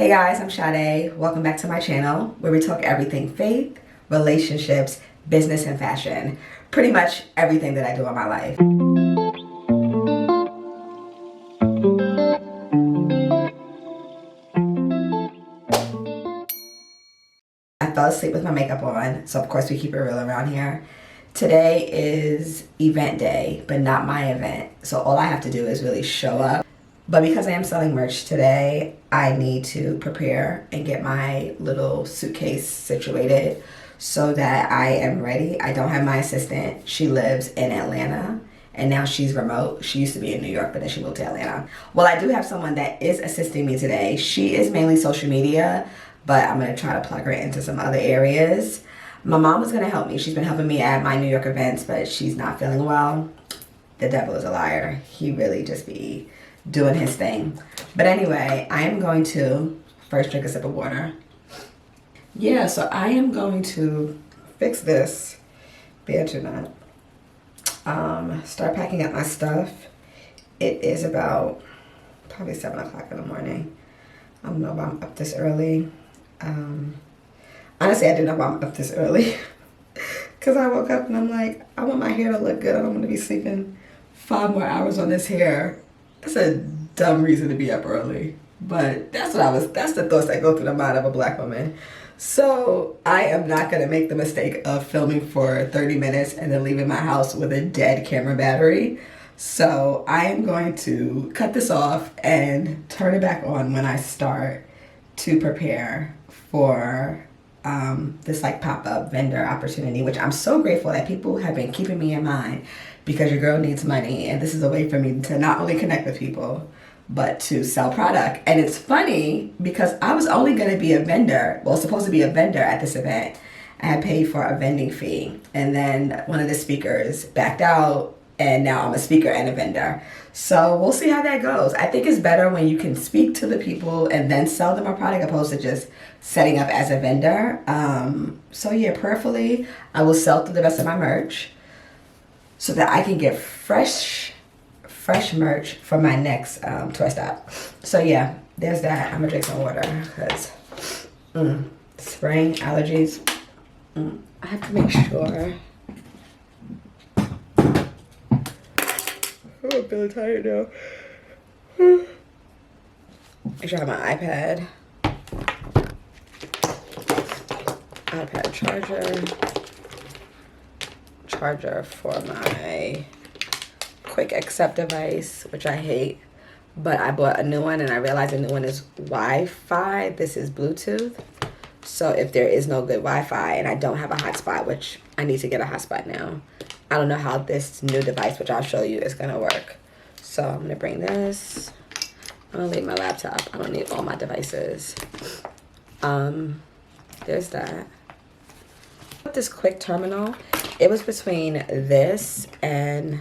Hey guys, I'm Sade. Welcome back to my channel where we talk everything faith, relationships, business, and fashion. Pretty much everything that I do in my life. I fell asleep with my makeup on, so of course we keep it real around here. Today is event day, but not my event. So all I have to do is really show up. But because I am selling merch today, I need to prepare and get my little suitcase situated so that I am ready. I don't have my assistant. She lives in Atlanta and now she's remote. She used to be in New York, but then she moved to Atlanta. Well, I do have someone that is assisting me today. She is mainly social media, but I'm gonna try to plug her into some other areas. My mom was gonna help me. She's been helping me at my New York events, but she's not feeling well. The devil is a liar. He really just be doing his thing. But anyway, I am going to first drink a sip of water. Yeah, so I am going to fix this, bitch or not. Start packing up my stuff. It is about probably 7 o'clock in the morning. I don't know if I'm up this early. Honestly, I didn't know if I'm up this early because I woke up and I'm like, I want my hair to look good. I don't want to be sleeping 5 more hours on this hair. That's a dumb reason to be up early, but that's the thoughts that go through the mind of a black woman. So I am not going to make the mistake of filming for 30 minutes and then leaving my house with a dead camera battery. So I am going to cut this off and turn it back on when I start to prepare for this like pop-up vendor opportunity, which I'm so grateful that people have been keeping me in mind because your girl needs money, and this is a way for me to not only connect with people but to sell product. And it's funny because I was only going to be a vendor, well, supposed to be a vendor at this event. I had paid for a vending fee, and then one of the speakers backed out, and now I'm a speaker and a vendor. So we'll see how that goes. I think it's better when you can speak to the people and then sell them a product opposed to just setting up as a vendor. So yeah, prayerfully, I will sell through the rest of my merch so that I can get fresh merch for my next tour stop. So yeah, there's that. I'm gonna drink some water because spring allergies. I have to make sure. Oh, I'm feeling tired now. Make sure I have my iPad charger for my quick accept device, which I hate, but I bought a new one and I realized the new one is Wi-Fi. This is Bluetooth. So if there is no good Wi-Fi and I don't have a hotspot, which I need to get a hotspot now, I don't know how this new device, which I'll show you, is gonna work. So I'm gonna bring this. I'm gonna leave my laptop. I don't need all my devices. There's that. This quick terminal, it was between this and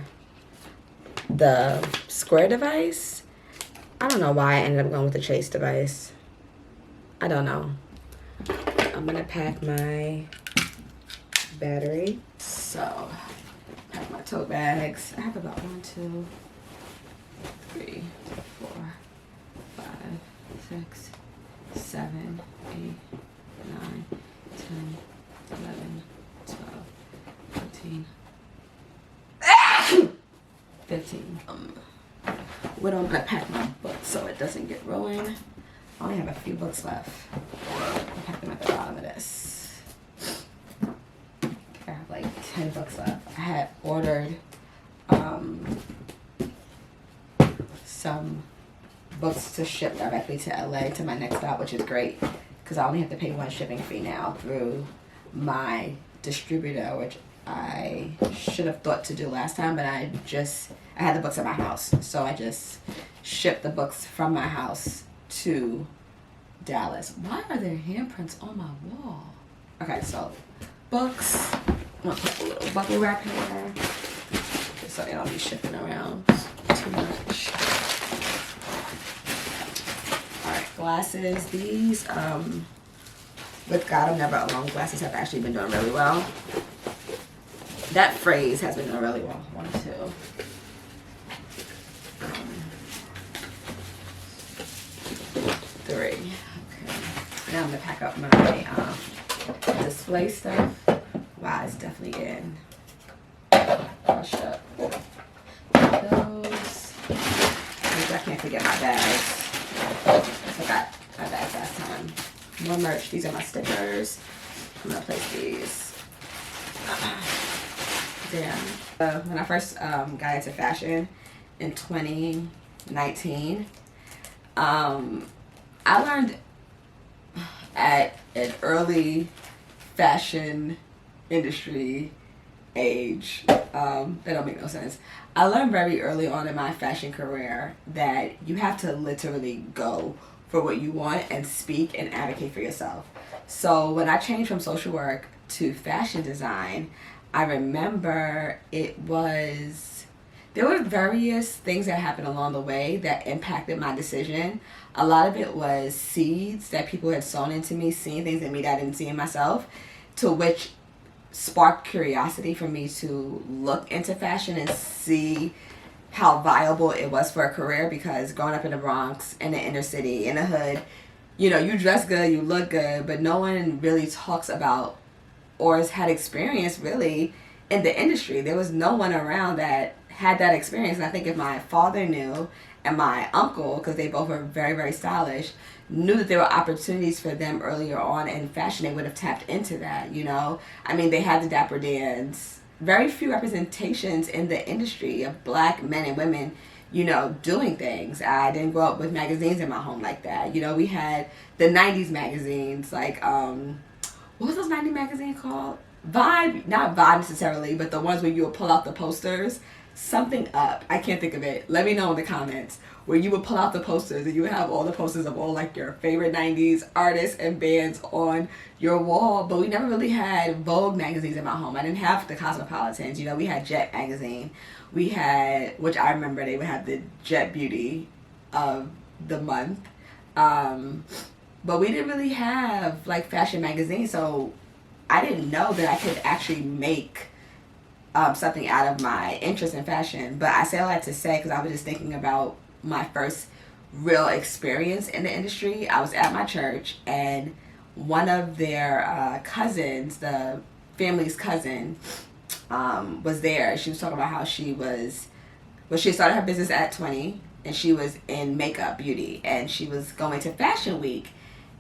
the square device. I don't know why I ended up going with the Chase device. I don't know. I'm gonna pack my battery. So, pack my tote bags. I have about 1, 2, 3, 4, 5, 6, 7, 8, 9, 10, 11, 12, 13, 15. We don't gotta pack my books so it doesn't get ruined. I only have a few books left. I'll pack them at the bottom of this. I have like 10 books left. I had ordered some books to ship directly to LA to my next stop, which is great because I only have to pay 1 shipping fee now through my distributor, which I should have thought to do last time, but I had the books at my house, so I just shipped the books from my house to Dallas. Why are there handprints on my wall? Okay, so books. I'm gonna put a little bubble wrap here so I don't be shipping around too much. Alright, glasses. These with God I'm Never Alone glasses have actually been doing really well. That phrase has been doing really well. 1, 2. 3. Now I'm gonna pack up my display stuff. Wow, it's definitely in. Crushed up. Those. I can't forget my bags. I forgot my bags last time. More merch. These are my stickers. I'm gonna place these. Damn. When I first got into fashion in 2019, I learned at an early fashion industry age, that don't make no sense. I learned very early on in my fashion career that you have to literally go for what you want and speak and advocate for yourself. So when I changed from social work to fashion design, I remember there were various things that happened along the way that impacted my decision. A lot of it was seeds that people had sown into me, seeing things in me that I didn't see in myself, to which sparked curiosity for me to look into fashion and see how viable it was for a career. Because growing up in the Bronx, in the inner city, in the hood, you know, you dress good, you look good, but no one really talks about or has had experience really in the industry. There was no one around that had that experience. And I think if my father knew and my uncle, because they both were very, very stylish, knew that there were opportunities for them earlier on in fashion, they would have tapped into that, you know? I mean, they had the Dapper Dans. Very few representations in the industry of black men and women, you know, doing things. I didn't grow up with magazines in my home like that. You know, we had the 90s magazines, like, what was those 90s magazines called? Vibe, not Vibe necessarily, but the ones where you would pull out the posters. Something Up, I can't think of it. Let me know in the comments. Where you would pull out the posters and you would have all the posters of all like your favorite 90s artists and bands on your wall. But we never really had Vogue magazines in my home. I didn't have the Cosmopolitans. You know, we had Jet magazine. We had, which I remember they would have the Jet Beauty of the month. But we didn't really have like fashion magazines. So I didn't know that I could actually make something out of my interest in fashion. But I say all that to say, because I was just thinking about my first real experience in the industry. I was at my church and one of their cousins, the family's cousin, was there. She was talking about how she started her business at 20 and she was in makeup beauty and she was going to Fashion Week,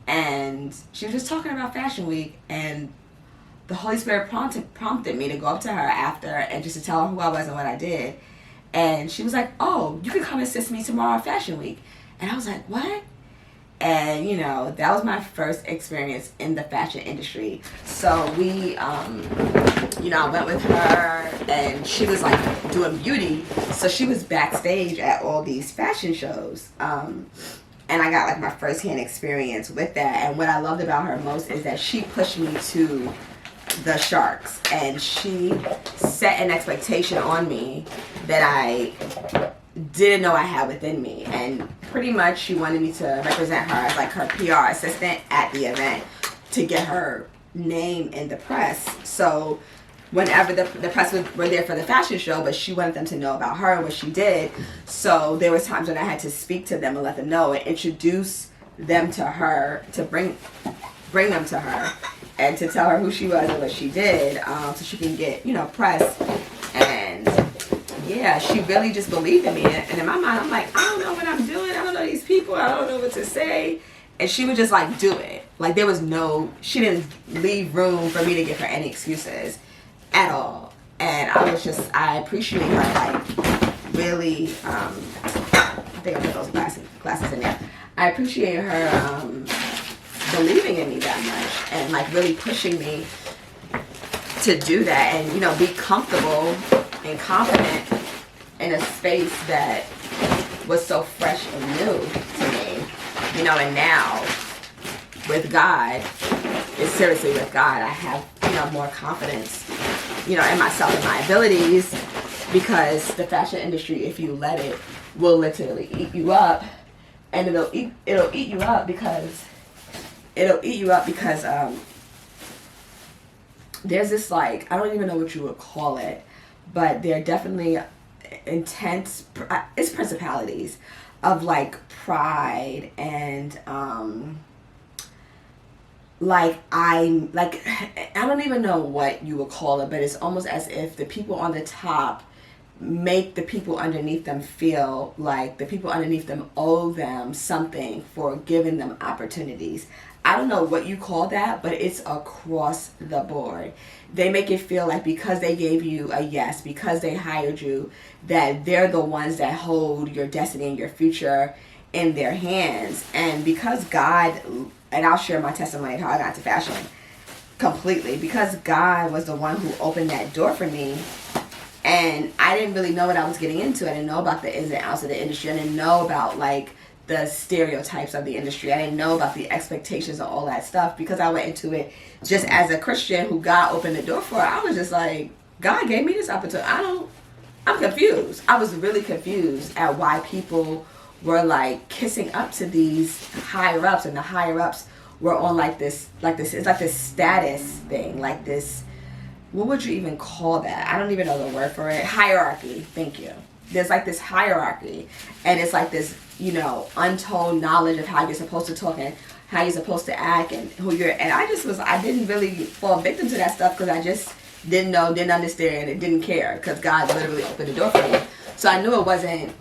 and she was just talking about Fashion Week, and the Holy Spirit prompted me to go up to her after and just to tell her who I was and what I did. And she was like, oh, you can come assist me tomorrow at Fashion Week. And I was like, what? And, you know, that was my first experience in the fashion industry. So we, you know, I went with her and she was like doing beauty. So she was backstage at all these fashion shows. And I got like my firsthand experience with that. And what I loved about her most is that she pushed me to the sharks, and she set an expectation on me that I didn't know I had within me. And pretty much she wanted me to represent her as like her PR assistant at the event to get her name in the press. So whenever the press were there for the fashion show, but she wanted them to know about her and what she did. So there was times when I had to speak to them and let them know and introduce them to her, to bring them to her and to tell her who she was and what she did, so she can get, you know, press. And yeah, she really just believed in me. And in my mind, I'm like, I don't know what I'm doing. I don't know these people. I don't know what to say. And she would just like do it. Like she didn't leave room for me to give her any excuses at all. And I appreciate her like really, I think I put those glasses in there. I appreciate her believing in me that much and like really pushing me to do that and, you know, be comfortable and confident in a space that was so fresh and new to me, you know. And now with God, it's seriously with God, I have, you know, more confidence, you know, in myself and my abilities, because the fashion industry, if you let it, will literally eat you up. And it'll eat you up because there's this, like, I don't even know what you would call it, but they're definitely intense, it's principalities of like pride and like I don't even know what you would call it, but it's almost as if the people on the top make the people underneath them feel like the people underneath them owe them something for giving them opportunities. I don't know what you call that, but it's across the board. They make it feel like because they gave you a yes, because they hired you, that they're the ones that hold your destiny and your future in their hands. And because God, and I'll share my testimony of how I got to fashion completely, because God was the one who opened that door for me. And I didn't really know what I was getting into. I didn't know about the ins and outs of the industry. I didn't know about like the stereotypes of the industry. I didn't know about the expectations and all that stuff, because I went into it just as a Christian who God opened the door for. I was just like, God gave me this opportunity. I'm confused. I was really confused at why people were like kissing up to these higher ups, and the higher ups were on it's like this status thing, like this, what would you even call that? I don't even know the word for it. Hierarchy. Thank you. There's like this hierarchy, and it's like this, untold knowledge of how you're supposed to talk and how you're supposed to act and who you're. And I didn't really fall victim to that stuff, because I just didn't know, didn't understand, and didn't care, because God literally opened the door for me. So I knew it wasn't,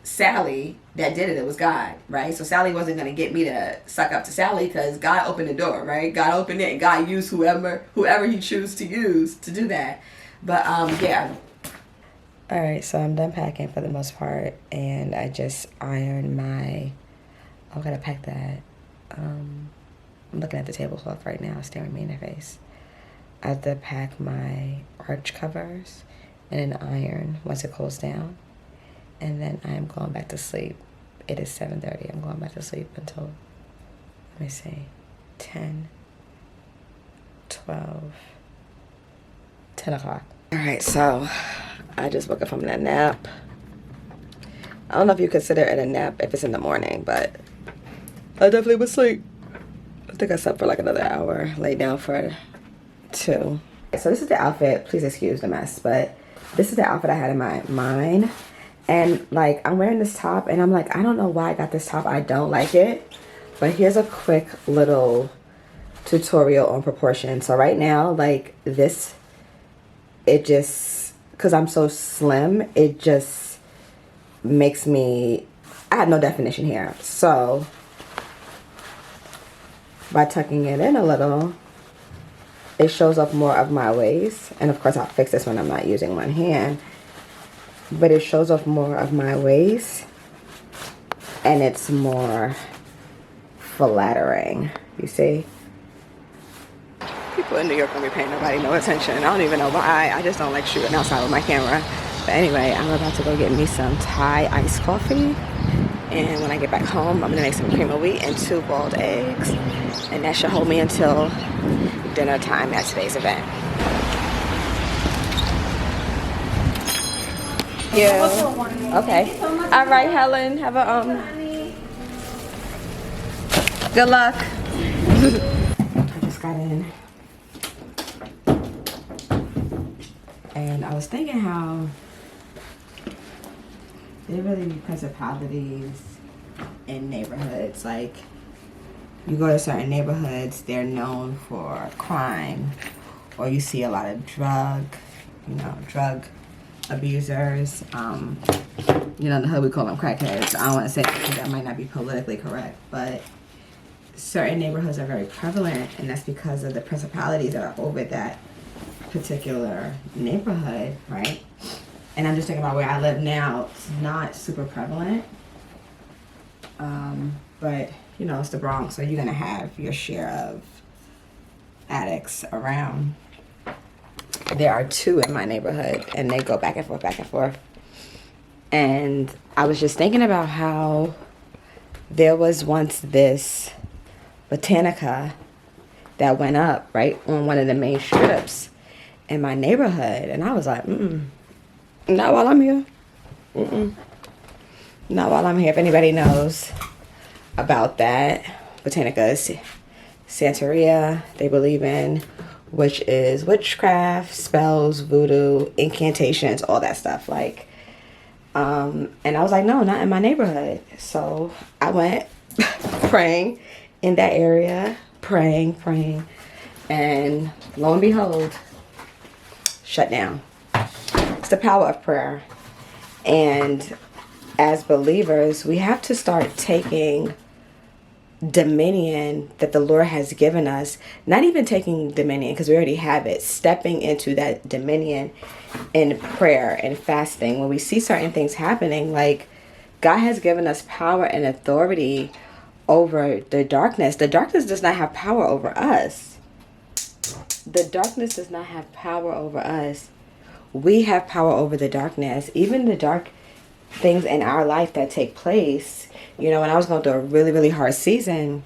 Sally that did it. It was God, right? So Sally wasn't going to get me to suck up to Sally, because God opened the door, right? God opened it, and God used whoever he chooses to use to do that. But yeah. All right, so I'm done packing for the most part, and I just ironed my. I gotta pack that. I'm looking at the tablecloth right now, staring me in the face. I have to pack my arch covers in an iron once it cools down, and then I am going back to sleep. It is 7:30. I'm going back to sleep until, let me see, 10, 12, 10 o'clock. All right, so I just woke up from that nap. I don't know if you consider it a nap if it's in the morning, but I definitely was asleep. I think I slept for like another hour, laid down for 2. So this is the outfit. Please excuse the mess, but this is the outfit I had in my mind. And like, I'm wearing this top, and I'm like, I don't know why I got this top. I don't like it. But here's a quick little tutorial on proportion. So right now, like this, it just, because I'm so slim, it just makes me, I have no definition here. So by tucking it in a little, it shows up more of my waist. And of course I'll fix this when I'm not using one hand. But it shows off more of my waist, and it's more flattering, you see? People in New York don't be paying nobody no attention. I don't even know why. I just don't like shooting outside with my camera. But anyway, I'm about to go get me some Thai iced coffee. And when I get back home, I'm gonna make some cream of wheat and 2 boiled eggs. And that should hold me until dinner time at today's event. Yeah. Okay. All right, Helen. Have a good luck. I just got in, and I was thinking how there really be principalities in neighborhoods. Like, you go to certain neighborhoods, they're known for crime, or you see a lot of drug abusers. In the hood we call them crackheads. I don't want to say that because that might not be politically correct, but certain neighborhoods are very prevalent, and that's because of the principalities that are over that particular neighborhood, right? And I'm just thinking about where I live now. It's not super prevalent, but it's the Bronx, so you're gonna have your share of addicts around. There are 2 in my neighborhood, and they go back and forth, back and forth. And I was just thinking about how there was once this Botanica that went up right on one of the main strips in my neighborhood. And I was like, not while I'm here. Not while I'm here. If anybody knows about that, Botanica is Santeria, they believe in, which is witchcraft, spells, voodoo, incantations, all that stuff. Like, and I was like, no, not in my neighborhood. So I went praying in that area, praying, and lo and behold, shut down. It's the power of prayer. And as believers, we have to start taking dominion that the Lord has given us. Not even taking dominion, because we already have it. Stepping into that dominion in prayer and fasting. When we see certain things happening, like God has given us power and authority over the darkness. The darkness does not have power over us. The darkness does not have power over us. We have power over the darkness. Even the dark things in our life that take place. You know, when I was going through a really, really hard season,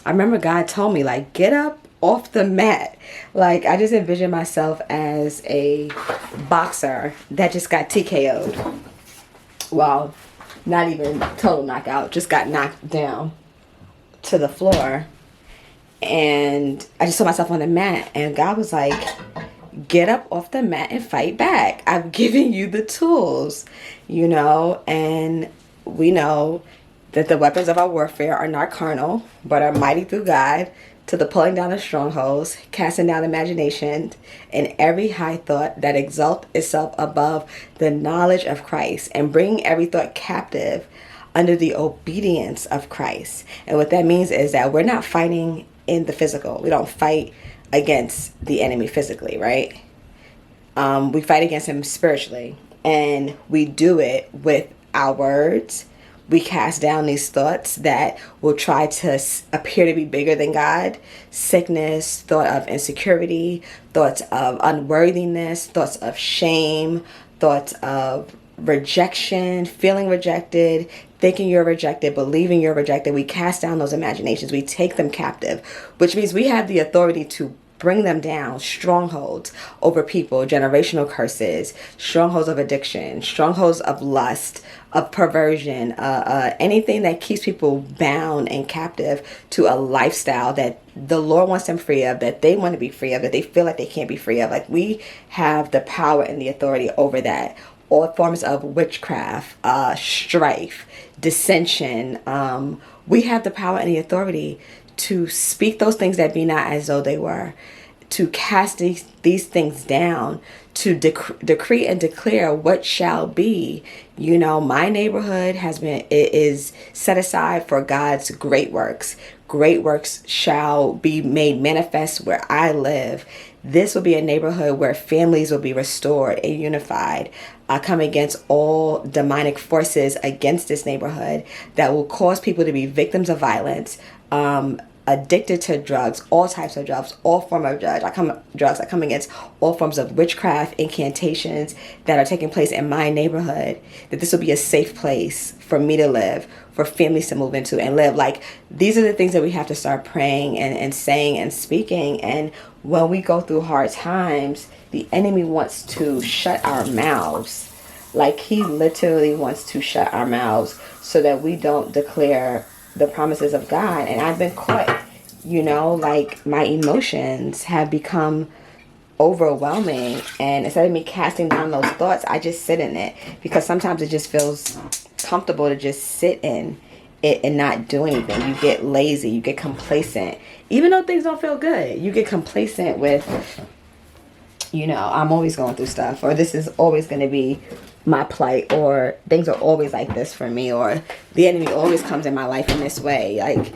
I remember God told me, like, get up off the mat. Like, I just envisioned myself as a boxer that just got TKO'd. Well, not even total knockout, just got knocked down to the floor. And I just saw myself on the mat, and God was like, get up off the mat and fight back. I've given you the tools, you know, and we know that the weapons of our warfare are not carnal, but are mighty through God to the pulling down of strongholds, casting down imagination, and every high thought that exalts itself above the knowledge of Christ, and bringing every thought captive under the obedience of Christ. And what that means is that we're not fighting in the physical. We don't fight against the enemy physically, right? We fight against him spiritually, and we do it with our words. We cast down these thoughts that will try to appear to be bigger than God. Sickness, thought of insecurity, thoughts of unworthiness, thoughts of shame, thoughts of rejection, feeling rejected, thinking you're rejected, believing you're rejected. We cast down those imaginations. We take them captive, which means we have the authority to bring them down. Strongholds over people, generational curses, strongholds of addiction, strongholds of lust, of perversion, anything that keeps people bound and captive to a lifestyle that the Lord wants them free of, that they want to be free of, that they feel like they can't be free of. Like, we have the power and the authority over that. All forms of witchcraft, strife, dissension. We have the power and the authority to speak those things that be not as though they were, to cast these things down, to decree and declare what shall be. You know, my neighborhood is set aside for God's great works. Great works shall be made manifest where I live. This will be a neighborhood where families will be restored and unified. I come against all demonic forces against this neighborhood that will cause people to be victims of violence, addicted to drugs, all types of drugs, all forms of drugs. I come against all forms of witchcraft, incantations that are taking place in my neighborhood. That this will be a safe place for me to live, for families to move into and live. Like, these are the things that we have to start praying and saying and speaking. And when we go through hard times, the enemy wants to shut our mouths. Like, he literally wants to shut our mouths so that we don't declare the promises of God. And I've been caught, you know, like, my emotions have become overwhelming, and instead of me casting down those thoughts, I just sit in it, because sometimes it just feels comfortable to just sit in it and not do anything. You get lazy, you get complacent, even though things don't feel good. You get complacent with, you know, I'm always going through stuff, or this is always going to be my plight, or things are always like this for me, or the enemy always comes in my life in this way. Like,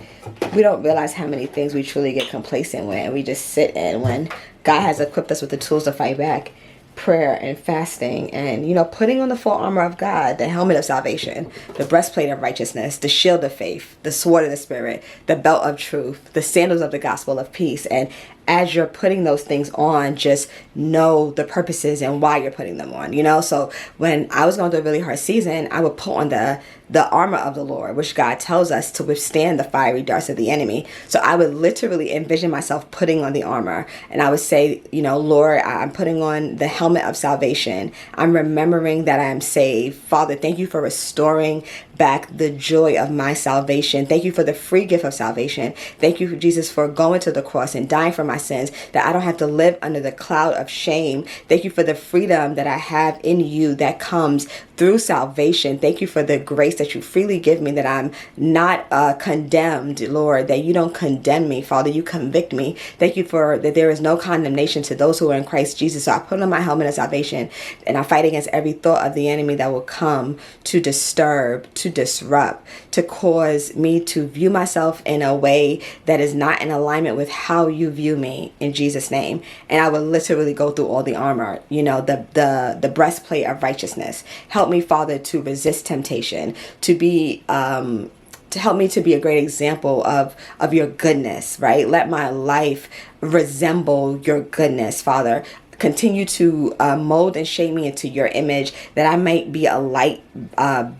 we don't realize how many things we truly get complacent with, and we just sit in, when God has equipped us with the tools to fight back. Prayer and fasting, and, you know, putting on the full armor of God, the helmet of salvation, the breastplate of righteousness, the shield of faith, the sword of the spirit, the belt of truth, the sandals of the gospel of peace. And as you're putting those things on, just know the purposes and why you're putting them on, you know? So when I was going through a really hard season, I would put on the armor of the Lord, which God tells us to withstand the fiery darts of the enemy. So I would literally envision myself putting on the armor, and I would say, you know, Lord, I'm putting on the helmet of salvation. I'm remembering that I am saved. Father, thank you for restoring back the joy of my salvation. Thank you for the free gift of salvation. Thank you, Jesus, for going to the cross and dying for my sins, that I don't have to live under the cloud of shame. Thank you for the freedom that I have in you that comes through salvation. Thank you for the grace that you freely give me, that I'm not condemned, Lord, that you don't condemn me, Father, you convict me. Thank you for that there is no condemnation to those who are in Christ Jesus. So I put on my helmet of salvation and I fight against every thought of the enemy that will come to disturb, to disrupt, to cause me to view myself in a way that is not in alignment with how you view me, in Jesus' name. And I will literally go through all the armor, the breastplate of righteousness. Help me, Father, to resist temptation, to help me to be a great example of your goodness, right? Let my life resemble your goodness, Father. Continue to mold and shape me into your image, that I might be a light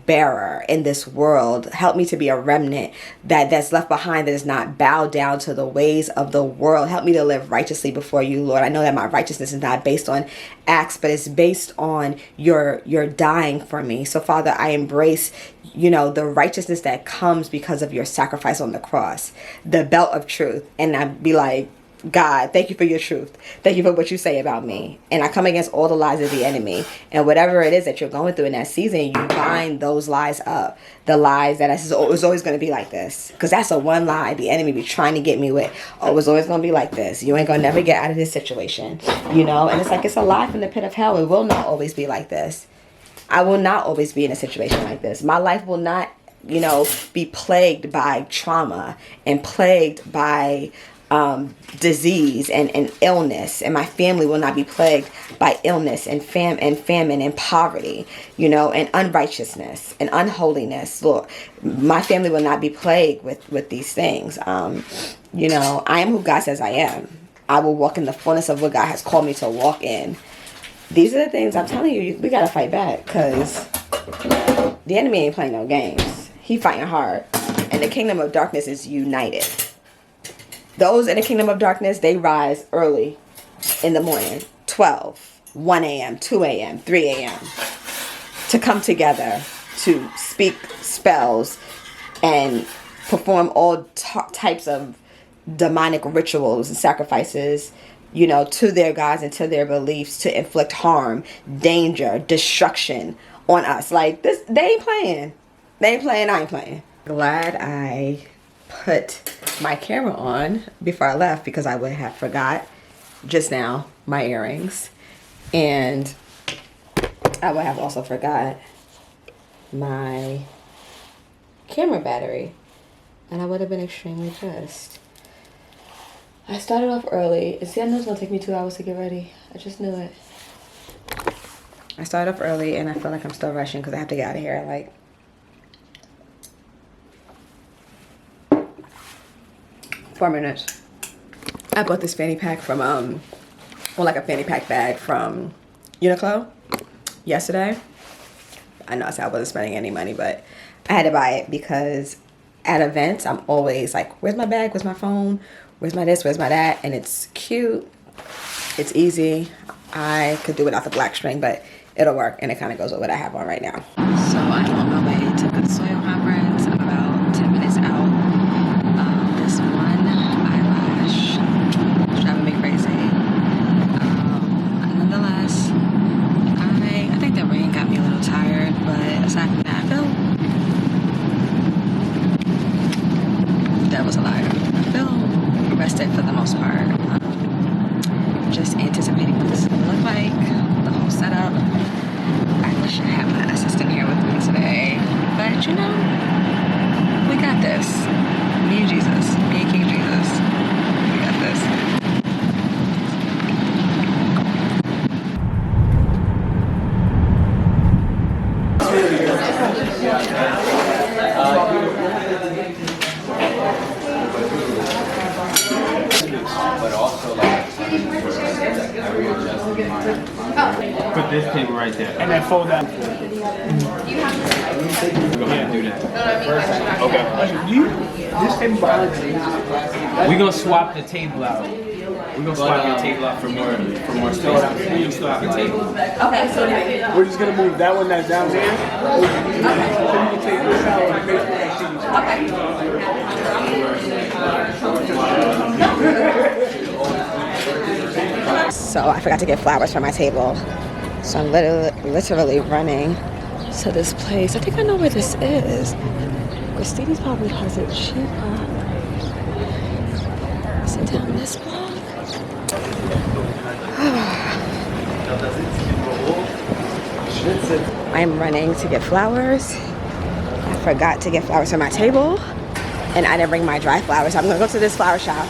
bearer in this world. Help me to be a remnant that's left behind, that is not bowed down to the ways of the world. Help me to live righteously before you, Lord. I know that my righteousness is not based on acts, but it's based on your dying for me. So, Father, I embrace the righteousness that comes because of your sacrifice on the cross, the belt of truth, and I be like, God, thank you for your truth. Thank you for what you say about me. And I come against all the lies of the enemy. And whatever it is that you're going through in that season, you bind those lies up. The lies that it's always going to be like this. Because that's a one lie the enemy be trying to get me with. Oh, it's always going to be like this. You ain't going to never get out of this situation. And it's like, it's a lie from the pit of hell. It will not always be like this. I will not always be in a situation like this. My life will not, be plagued by trauma and plagued by disease and illness, and my family will not be plagued by illness and famine and poverty, and unrighteousness and unholiness. Lord, my family will not be plagued with these things. I am who God says I am. I will walk in the fullness of what God has called me to walk in. These are the things I'm telling you, we gotta fight back, because the enemy ain't playing no games. He fighting hard, and the kingdom of darkness is united. Those in the kingdom of darkness, they rise early in the morning, 12, 1 a.m., 2 a.m., 3 a.m., to come together to speak spells and perform all types of demonic rituals and sacrifices, to their gods and to their beliefs, to inflict harm, danger, destruction on us. Like this, they ain't playing. They ain't playing, I ain't playing. Glad I put my camera on before I left, because I would have forgot just now my earrings, and I would have also forgot my camera battery, and I would have been extremely pissed. I started off early, and see, I know it's gonna take me 2 hours to get ready. I just knew it. I started off early, and I feel like I'm still rushing because I have to get out of here at like 4 minutes. I bought this fanny pack from a fanny pack bag from Uniqlo yesterday. I know I said I wasn't spending any money, but I had to buy it because at events I'm always like, where's my bag, where's my phone, where's my this, where's my that, and it's cute, it's easy. I could do without the black string, but it'll work, and it kind of goes with what I have on right now. So I'm on my way to the soil conference. I'm about 10 minutes out. This one eyelash is driving me crazy. Nonetheless, I think the rain got me a little tired, but aside from that, that was a lie. I feel rested for the most part. Just anticipating what this is gonna look like, the whole setup. I wish I had my assistant here with me today, but we got this. Me and Jesus, me and King Jesus, we got this. But also put this table right there. And then fold that. Go ahead and do that. Okay. This table behind you. We're gonna swap the table out. We're gonna swap your table out for more space. You still have a table. Okay, so We're just gonna move that one that's down there. So you can take this out and make So I forgot to get flowers for my table. So I'm literally running to this place. I think I know where this is. Christina's probably has it cheaper. Is it down this block? I'm running to get flowers. I forgot to get flowers for my table, and I didn't bring my dry flowers. I'm gonna go to this flower shop.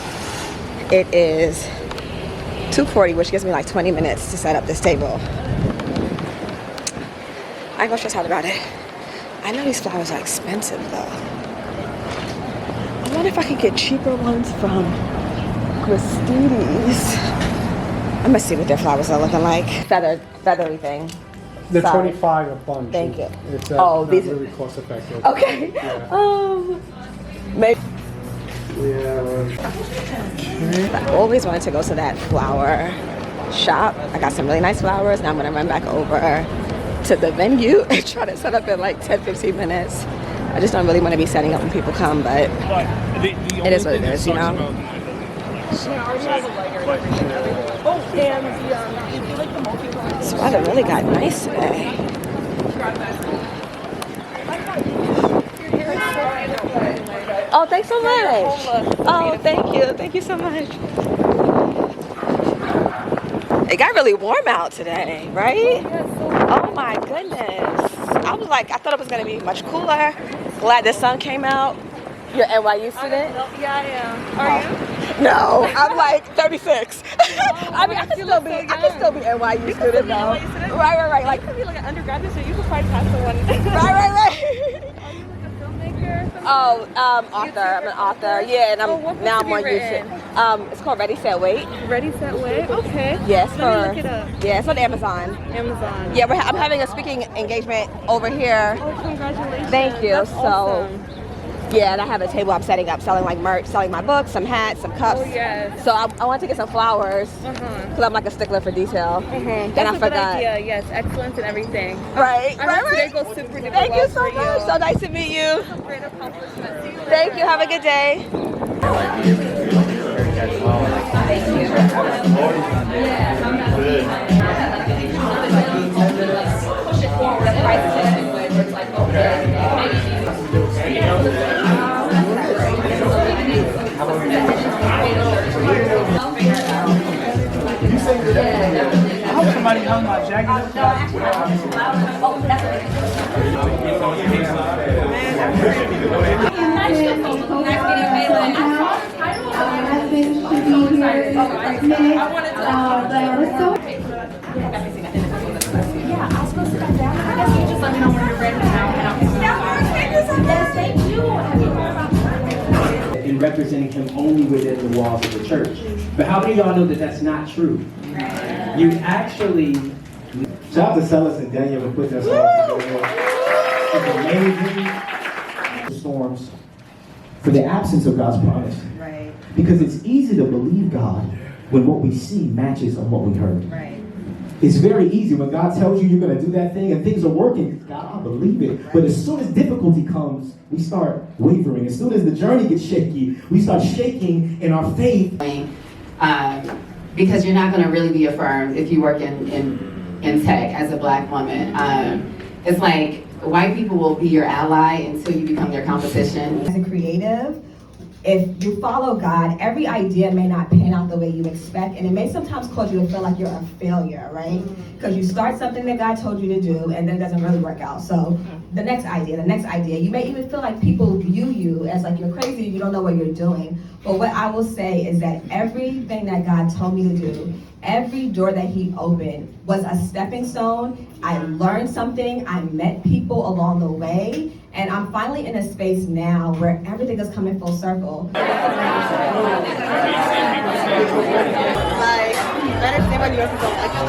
It is 2:40, which gives me like 20 minutes to set up this table. I ain't gonna stress out about it. I know these flowers are expensive though. I wonder if I could get cheaper ones from Christina's. I'm gonna see what their flowers are looking like. Feathery thing. They're Sorry. 25 a bunch. Thank you. It's Oh, these are really cost effective. okay. Yeah. Maybe. Yeah. I always wanted to go to that flower shop. I got some really nice flowers. Now I'm gonna run back over to the venue and try to set up in like 10-15 minutes. I just don't really want to be setting up when people come, but it is what it is, you know? This weather really got nice today. Oh, thanks so much. Oh, thank you. Thank you so much. It got really warm out today, right? Oh my goodness. I was like, I thought it was gonna be much cooler. Glad the sun came out. You're an NYU student? Yeah, I am. Are you? No, I'm like 36. I mean, I can still be NYU student though. Right. Like, You could be like an undergraduate, so you could probably pass the one. right. Are you like a filmmaker or something? Oh, author. I'm an author. Yeah, and Oh, what now books I'm on have you written? YouTube. It's called Ready, Set, Wait. Ready, Set, Wait? Okay. Yes, Let me look it up. Yeah, it's on Amazon. Amazon. Yeah, I'm having a speaking engagement over here. Oh, congratulations. Thank you. That's So, awesome. yeah, and I have a table I'm setting up, selling like merch, selling my books, some hats, some cups. Oh, yes. So I want to get some flowers Uh-huh. because I'm like a stickler for detail. And That's I a good forgot. idea. Yes, excellence and everything. Right, I hope today right. goes super duper Thank well you so for much. So nice to meet you. Some great accomplishments. See you later. Thank you. Have a good day. I hope somebody hung my jacket up. And representing him only within the walls of the church. But how many of y'all know that that's not true? You actually... Shout out to Silas and Daniel for putting us all together. It's amazing. Storms for the absence of God's promise. right, Because it's easy to believe God when what we see matches on what we heard. right. It's very easy when God tells you you're going to do that thing and things are working. God, I believe it. But as soon as difficulty comes, we start wavering. As soon as the journey gets shaky, we start shaking in our faith. Because you're not going to really be affirmed if you work in tech as a black woman. It's like white people will be your ally until you become their competition. As a creative, if you follow God, every idea may not pan out the way you expect, and it may sometimes cause you to feel like you're a failure, right? Because you start something that God told you to do, and then it doesn't really work out. So the next idea, you may even feel like people view you as like you're crazy, you don't know what you're doing. But what I will say is that everything that God told me to do, every door that he opened was a stepping stone. I learned something, I met people along the way, and I'm finally in a space now where everything is coming full circle. Like, better stay on yours don't like it.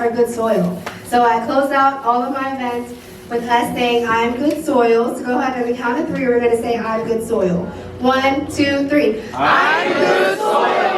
are good soil. So I close out all of my events with us saying, I'm good soil. So go ahead, on the count of 3, we're going to say, I'm good soil. 1, 2, 3. I'm good soil.